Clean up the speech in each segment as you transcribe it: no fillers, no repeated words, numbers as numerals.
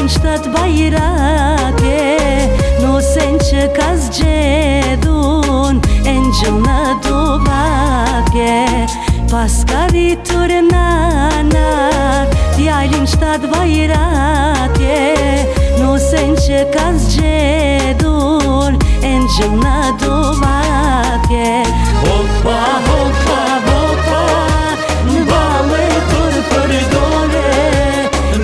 shtatë bajrake, nosen që ka zgjedhun e ngjëll në duvake. Pas ka rritur nana, djalin shtatë bajrake, nosen që ka zgjedhun e ngjëll në duvake. Hopa, hopa, hopa, në bale për dore,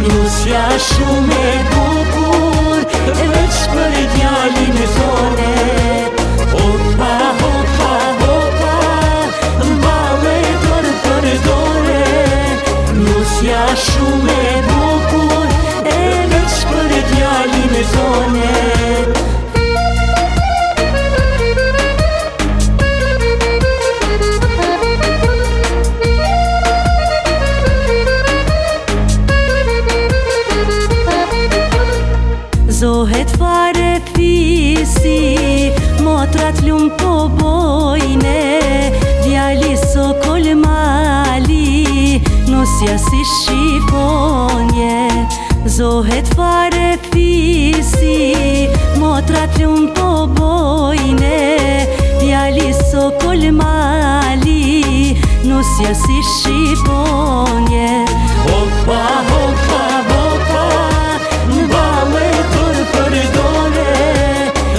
nusja shumë e bukur, e veç për djalin e tone. Hopa, hopa, hopa, në bale për dore, nusja shumë e bukur, e veç për djalin e tone. Zohet fare fisi, motrat lumë po bojne, djali sokol mali, nusja si shqiponje. Zohet fare fisi, motrat lumë po bojne, djali sokol mali, nusja si shqiponje. Hopa, hopa, hopa, në bale për dore,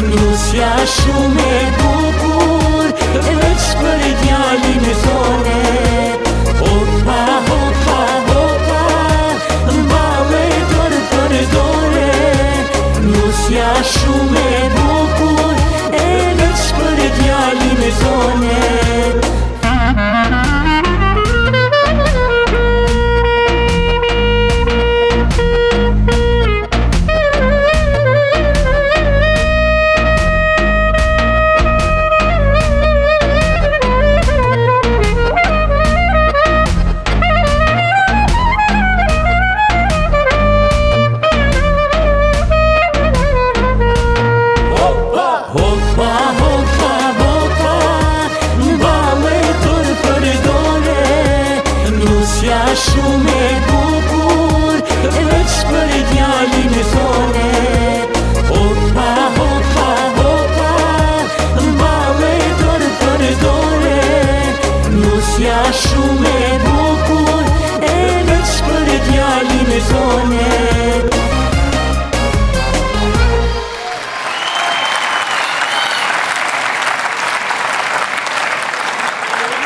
nusja shumë e bukur, e veç për djalin e tone. Hopa, hopa, hopa, në bale për dore, nusja shumë e bukur, e veç për djalin e tone. Hopa, hopa, hopa, në bale për dore, nusja shumë e bukur, e veç për djalin e tone. Hopa, hopa, hopa, në bale për dore, nusja shumë e bukur, e veç për djalin e tone.